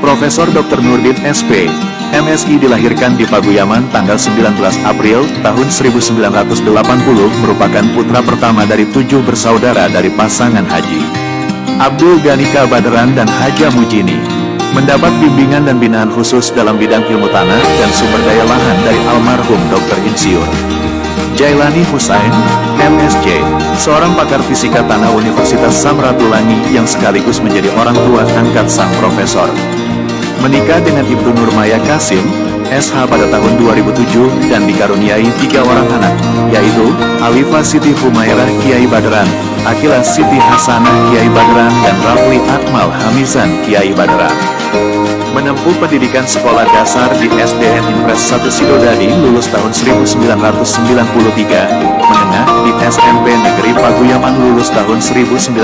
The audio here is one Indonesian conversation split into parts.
Profesor Dr. Nurdin SP, MSI dilahirkan di Paguyaman tanggal 19 April tahun 1980 merupakan putra pertama dari 7 bersaudara dari pasangan Haji Abdul Ghanika Badran dan Haja Mujini. Mendapat bimbingan dan binaan khusus dalam bidang ilmu tanah dan sumber daya lahan dari almarhum Dr. Insinyur Jailani Husain, MSc, seorang pakar fisika tanah Universitas Samratulangi yang sekaligus menjadi orang tua angkat sang profesor. Menikah dengan Ibtu Nurmaya Kasim, SH pada tahun 2007 dan dikaruniai 3 orang anak, yaitu Alifah Siti Humairah Kiai Badran, Akilah Siti Hasanah Kiai Badran dan Rafli Akmal Hamizan Kiai Badran. Menempuh pendidikan sekolah dasar di SDN Impres 1 Sidodadi lulus tahun 1993, menengah di SMP Negeri Paguyaman lulus tahun 1996,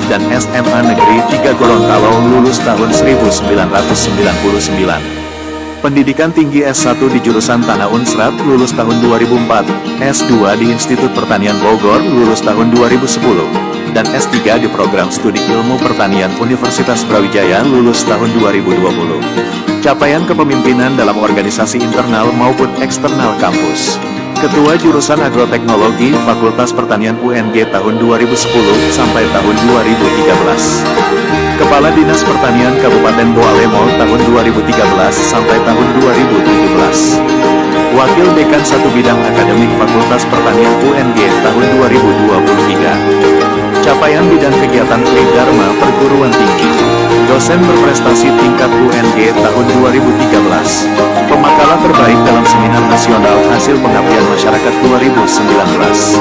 dan SMA Negeri 3 Gorontalo lulus tahun 1999. Pendidikan tinggi S1 di jurusan Tanah Unsrat lulus tahun 2004, S2 di Institut Pertanian Bogor lulus tahun 2010. Dan S3 di Program Studi Ilmu Pertanian Universitas Brawijaya lulus tahun 2020. Capaian kepemimpinan dalam organisasi internal maupun eksternal kampus. Ketua Jurusan Agroteknologi Fakultas Pertanian UNG tahun 2010 sampai tahun 2013. Kepala Dinas Pertanian Kabupaten Boalemo tahun 2013 sampai tahun 2017. Wakil Dekan 1 Bidang Akademik Fakultas Pertanian UNG tahun 2023. Capaian bidang kegiatan Tridharma Perguruan Tinggi. Dosen berprestasi tingkat UNG tahun 2013. Pemakala terbaik dalam Seminar Nasional Hasil Pengabdian Masyarakat 2019.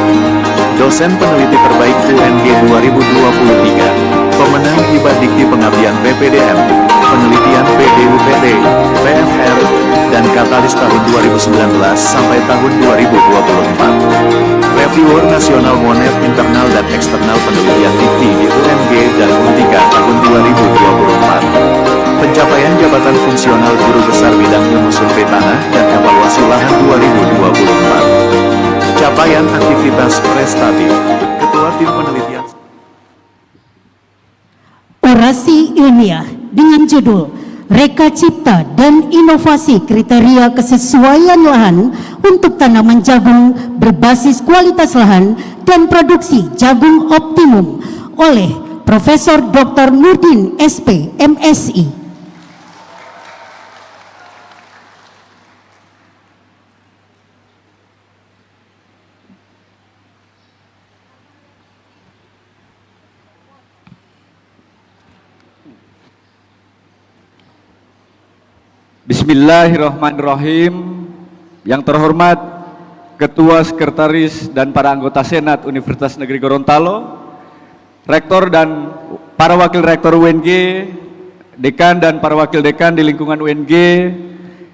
Dosen peneliti terbaik UNG 2023. Pemenang Hibah Dikti Pengabdian BPDM, Penelitian PDUPT, PFR, dan Katalis tahun 2019 sampai tahun 2024. Reviewer Nasional Monet Internal dan Eksternal Penelitian Dikti di UNG dan Untika tahun 2024. Pencapaian jabatan fungsional Guru Besar Bidang Ilmu Survei Tanah dan Evaluasi Lahan 2024. Capaian aktivitas prestatif. Ketua Tim Penelitian Orasi ilmiah dengan judul Reka Cipta dan Inovasi Kriteria Kesesuaian Lahan untuk Tanaman Jagung Berbasis Kualitas Lahan dan Produksi Jagung Optimum oleh Profesor Dr. Nurdin SP, MSI. Bismillahirrahmanirrahim. Yang terhormat Ketua Sekretaris dan para anggota Senat Universitas Negeri Gorontalo, Rektor dan para Wakil Rektor UNG, Dekan dan para Wakil Dekan di lingkungan UNG,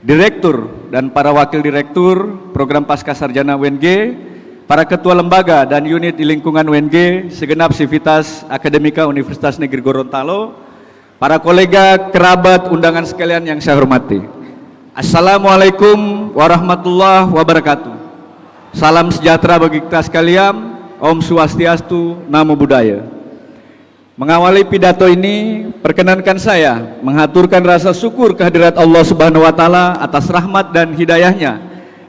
Direktur dan para Wakil Direktur Program Pasca Sarjana UNG, para Ketua Lembaga dan Unit di lingkungan UNG, segenap sivitas akademika Universitas Negeri Gorontalo, para kolega, kerabat, undangan sekalian yang saya hormati. Assalamualaikum warahmatullahi wabarakatuh. Salam sejahtera bagi kita sekalian. Om Swastiastu, Namo Buddhaya. Mengawali pidato ini, perkenankan saya mengaturkan rasa syukur kehadirat Allah Subhanahu wa Ta'ala atas rahmat dan hidayahnya,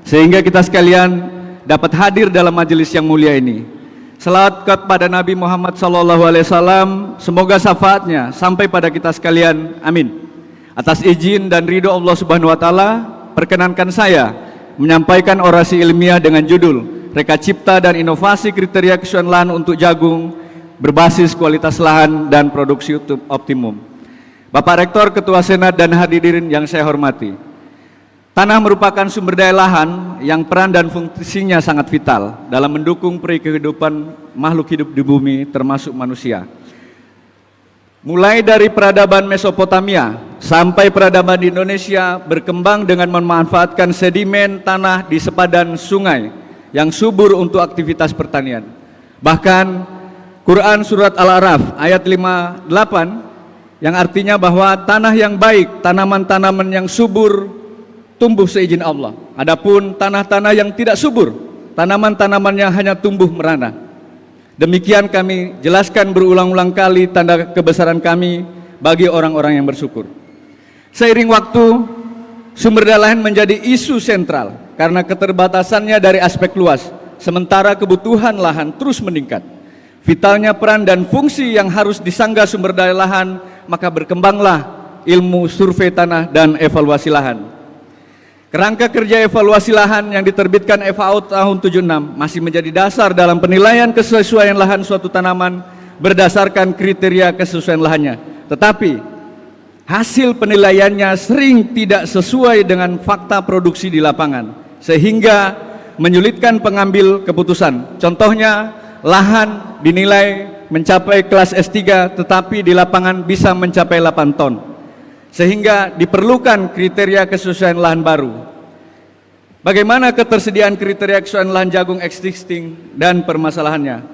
sehingga kita sekalian dapat hadir dalam majelis yang mulia ini. Selawat kepada Nabi Muhammad SAW, semoga syafaatnya sampai pada kita sekalian, amin. Atas izin dan ridho Allah Subhanahu wa Ta'ala, perkenankan saya menyampaikan orasi ilmiah dengan judul Reka Cipta dan Inovasi Kriteria Kesesuaian Lahan untuk Jagung Berbasis Kualitas Lahan dan Produksi Optimum. Bapak Rektor, Ketua Senat, dan hadirin yang saya hormati, tanah merupakan sumber daya lahan yang peran dan fungsinya sangat vital dalam mendukung kehidupan makhluk hidup di bumi termasuk manusia. Mulai dari peradaban Mesopotamia sampai peradaban di Indonesia berkembang dengan memanfaatkan sedimen tanah di sepadan sungai yang subur untuk aktivitas pertanian. Bahkan Quran Surat Al-A'raf ayat 58 yang artinya bahwa tanah yang baik, tanaman-tanaman yang subur tumbuh seizin Allah. Adapun tanah-tanah yang tidak subur, tanaman-tanamannya hanya tumbuh merana. Demikian kami jelaskan berulang-ulang kali tanda kebesaran kami bagi orang-orang yang bersyukur. Seiring waktu, sumber daya lahan menjadi isu sentral karena keterbatasannya dari aspek luas, sementara kebutuhan lahan terus meningkat. Vitalnya peran dan fungsi yang harus disanggah sumber daya lahan, maka berkembanglah ilmu survei tanah dan evaluasi lahan. Kerangka kerja evaluasi lahan yang diterbitkan FAO tahun 76 masih menjadi dasar dalam penilaian kesesuaian lahan suatu tanaman berdasarkan kriteria kesesuaian lahannya. Tetapi hasil penilaiannya sering tidak sesuai dengan fakta produksi di lapangan, sehingga menyulitkan pengambil keputusan. Contohnya, lahan dinilai mencapai kelas S3 tetapi di lapangan bisa mencapai 8 ton. Sehingga diperlukan kriteria kesesuaian lahan baru. Bagaimana ketersediaan kriteria kesesuaian lahan jagung existing dan permasalahannya?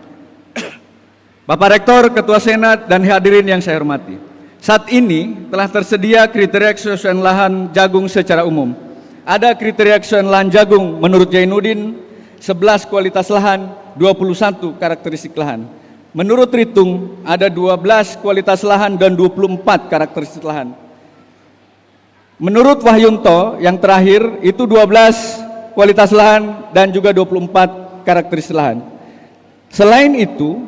Bapak Rektor, Ketua Senat, dan hadirin yang saya hormati. Saat ini telah tersedia kriteria kesesuaian lahan jagung secara umum. Ada kriteria kesesuaian lahan jagung menurut Jainuddin, 11 kualitas lahan, 21 karakteristik lahan. Menurut Ritung, ada 12 kualitas lahan dan 24 karakteristik lahan. Menurut Wahyunto, yang terakhir itu 12 kualitas lahan dan juga 24 karakteristik lahan. Selain itu,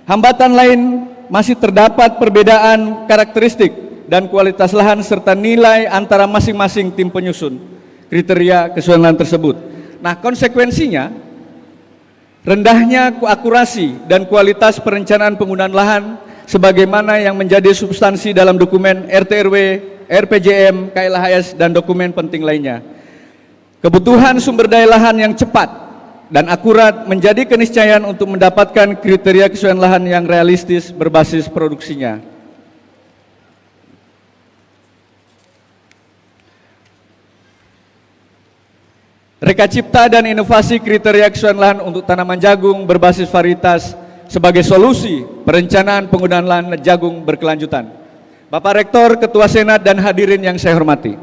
hambatan lain masih terdapat perbedaan karakteristik dan kualitas lahan serta nilai antara masing-masing tim penyusun kriteria kesesuaian lahan tersebut. Nah, konsekuensinya rendahnya akurasi dan kualitas perencanaan penggunaan lahan sebagaimana yang menjadi substansi dalam dokumen RT/RW, RPJM, KLHS, dan dokumen penting lainnya. Kebutuhan sumber daya lahan yang cepat dan akurat menjadi keniscayaan untuk mendapatkan kriteria kesesuaian lahan yang realistis berbasis produksinya. Reka Cipta dan inovasi kriteria kesesuaian lahan untuk tanaman jagung berbasis varietas sebagai solusi perencanaan penggunaan lahan jagung berkelanjutan. Bapak Rektor, Ketua Senat, dan hadirin yang saya hormati.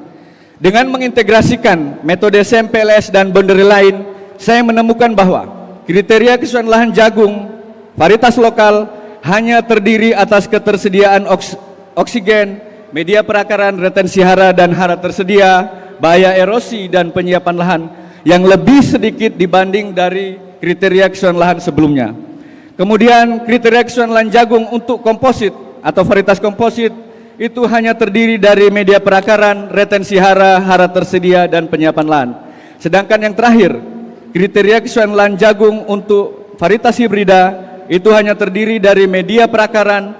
Dengan mengintegrasikan metode SEMPLS dan boundary lain, saya menemukan bahwa kriteria kesesuaian lahan jagung varietas lokal hanya terdiri atas ketersediaan oksigen, media perakaran, retensi hara dan hara tersedia, bahaya erosi, dan penyiapan lahan yang lebih sedikit dibanding dari kriteria kesesuaian lahan sebelumnya. Kemudian kriteria kesesuaian lahan jagung untuk komposit atau varietas komposit itu hanya terdiri dari media perakaran, retensi hara, hara tersedia, dan penyiapan lahan. Sedangkan yang terakhir, kriteria kesesuaian lahan jagung untuk varietas hibrida itu hanya terdiri dari media perakaran,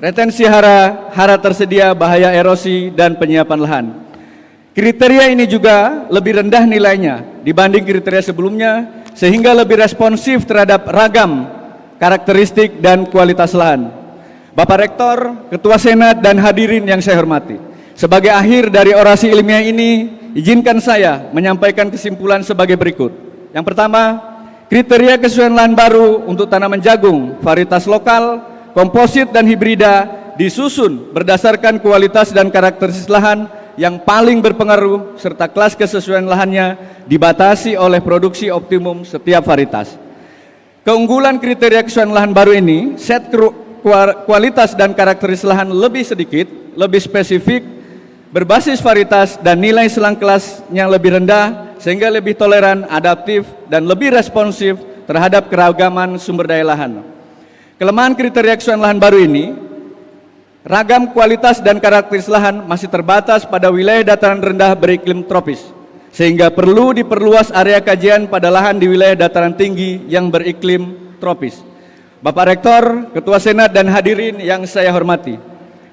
retensi hara, hara tersedia, bahaya erosi, dan penyiapan lahan. Kriteria ini juga lebih rendah nilainya dibanding kriteria sebelumnya, sehingga lebih responsif terhadap ragam karakteristik dan kualitas lahan. Bapak Rektor, Ketua Senat, dan hadirin yang saya hormati. Sebagai akhir dari orasi ilmiah ini, izinkan saya menyampaikan kesimpulan sebagai berikut. Yang pertama, kriteria kesesuaian lahan baru untuk tanaman jagung, varietas lokal, komposit, dan hibrida disusun berdasarkan kualitas dan karakteristik lahan yang paling berpengaruh serta kelas kesesuaian lahannya dibatasi oleh produksi optimum setiap varietas. Keunggulan kriteria kesesuaian lahan baru ini, set kualitas dan karakteristik lahan lebih sedikit, lebih spesifik, berbasis varietas dan nilai selang kelasnya lebih rendah sehingga lebih toleran, adaptif, dan lebih responsif terhadap keragaman sumber daya lahan. Kelemahan kriteria kesesuaian lahan baru ini, ragam kualitas dan karakteristik lahan masih terbatas pada wilayah dataran rendah beriklim tropis, sehingga perlu diperluas area kajian pada lahan di wilayah dataran tinggi yang beriklim tropis. Bapak Rektor, Ketua Senat, dan hadirin yang saya hormati,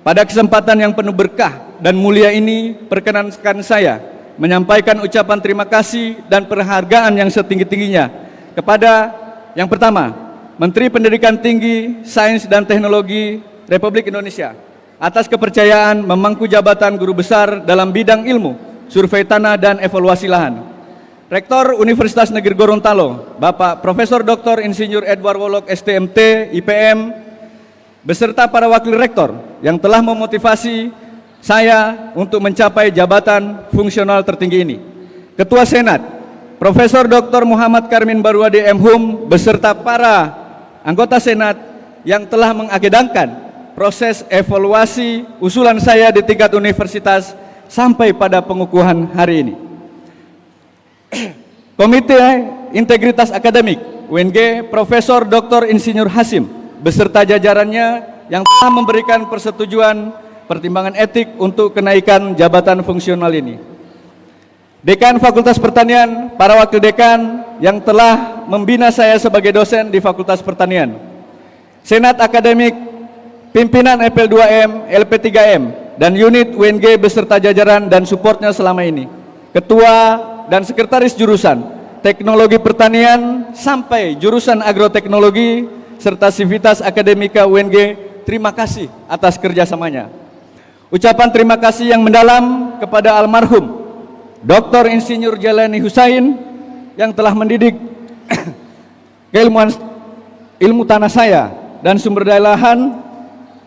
pada kesempatan yang penuh berkah dan mulia ini, perkenankan saya menyampaikan ucapan terima kasih dan penghargaan yang setinggi-tingginya kepada yang pertama, Menteri Pendidikan Tinggi, Sains, dan Teknologi Republik Indonesia atas kepercayaan memangku jabatan guru besar dalam bidang ilmu, survei tanah, dan evaluasi lahan. Rektor Universitas Negeri Gorontalo, Bapak Profesor Dr. Insinyur Edward Wolok, STMT, IPM, beserta para wakil rektor yang telah memotivasi saya untuk mencapai jabatan fungsional tertinggi ini. Ketua Senat, Profesor Dr. Muhammad Karmin Baruadi, MHum, beserta para anggota Senat yang telah mengagendakan proses evaluasi usulan saya di tingkat universitas sampai pada pengukuhan hari ini. Komite Integritas Akademik UNG Profesor Dr. Insinyur Hasim beserta jajarannya yang telah memberikan persetujuan pertimbangan etik untuk kenaikan jabatan fungsional ini. Dekan Fakultas Pertanian, para wakil dekan yang telah membina saya sebagai dosen di Fakultas Pertanian. Senat Akademik, pimpinan FL2M, LP3M, dan unit UNG beserta jajaran dan supportnya selama ini. Ketua dan sekretaris jurusan Teknologi Pertanian sampai jurusan Agroteknologi serta Sivitas Akademika UNG, terima kasih atas kerjasamanya. Ucapan terima kasih yang mendalam kepada almarhum Dr. Insinyur Jailani Husain yang telah mendidik keilmuan ilmu tanah saya dan sumber daya lahan,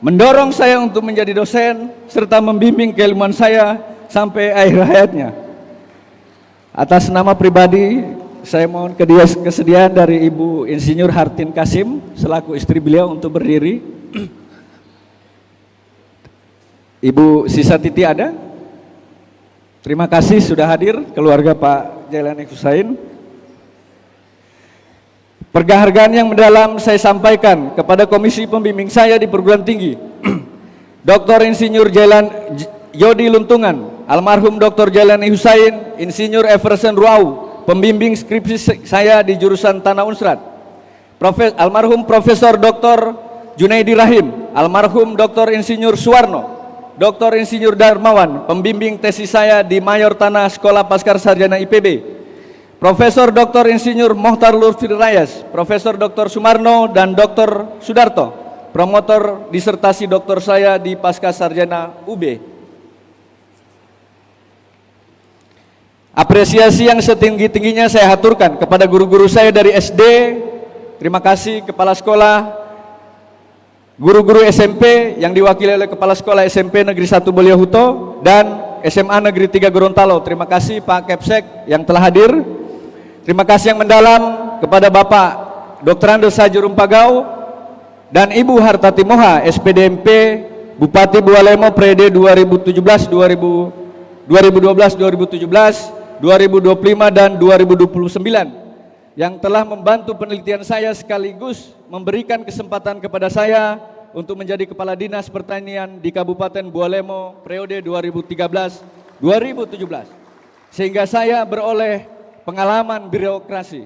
mendorong saya untuk menjadi dosen serta membimbing keilmuan saya sampai akhir hayatnya. Atas nama pribadi, saya mohon kesediaan dari Ibu Insinyur Hartin Kasim selaku istri beliau untuk berdiri. Ibu Sisa Titi ada? Terima kasih sudah hadir keluarga Pak Jailani Husain. Penghargaan yang mendalam saya sampaikan kepada komisi pembimbing saya di perguruan tinggi, Dr. Insinyur Yodi Luntungan, almarhum Dr. Jailani Husain, Insinyur Everson Ruau, pembimbing skripsi saya di jurusan Tanah Unsrat, almarhum Profesor Dr. Junaidi Rahim, almarhum Dr. Insinyur Suwarno, Dr. Insinyur Darmawan, pembimbing tesis saya di Mayor Tanah Sekolah Paskar Sarjana IPB, Profesor Dr. Insinyur Mohtar Lutfi Rayas, Profesor Dr. Sumarno dan Dr. Sudarto, promotor disertasi doktor saya di Paskar Sarjana UB. Apresiasi yang setinggi-tingginya saya haturkan kepada guru-guru saya dari SD, terima kasih kepala sekolah, guru-guru SMP yang diwakili oleh Kepala Sekolah SMP Negeri 1 Boliohuto dan SMA Negeri 3 Gorontalo. Terima kasih Pak Kepsek yang telah hadir. Terima kasih yang mendalam kepada Bapak Dr. Andes Hajurum Pagau dan Ibu Hartati Moha, SPDMP Bupati Bualemo periode 2012, 2017, 2025 dan 2029 yang telah membantu penelitian saya sekaligus memberikan kesempatan kepada saya untuk menjadi Kepala Dinas Pertanian di Kabupaten Bualemo periode 2013-2017 sehingga saya beroleh pengalaman birokrasi.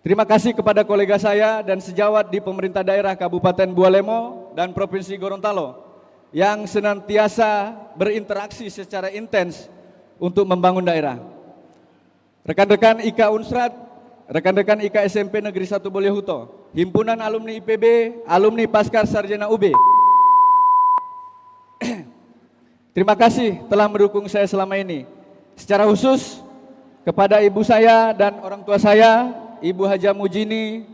Terima kasih kepada kolega saya dan sejawat di pemerintah daerah Kabupaten Bualemo dan Provinsi Gorontalo yang senantiasa berinteraksi secara intens untuk membangun daerah. Rekan-rekan IKA Unsrat, rekan-rekan IKA SMP Negeri 1 Boliohuto, Himpunan Alumni IPB, Alumni Paskar Sarjana UB. Terima kasih telah mendukung saya selama ini. Secara khusus kepada ibu saya dan orang tua saya, Ibu Haja Mujini,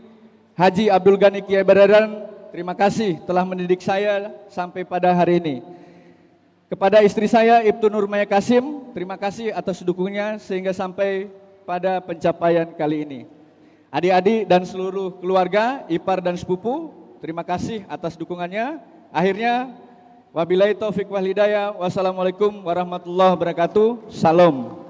Haji Abdul Ghani Kiai Badaran, terima kasih telah mendidik saya sampai pada hari ini. Kepada istri saya, Ibtu Nurmaya Kasim, terima kasih atas dukungannya sehingga sampai pada pencapaian kali ini. Adik-adik dan seluruh keluarga, ipar dan sepupu, terima kasih atas dukungannya. Akhirnya, wabillahi taufiq wal hidayah, wassalamualaikum warahmatullahi wabarakatuh. Salam.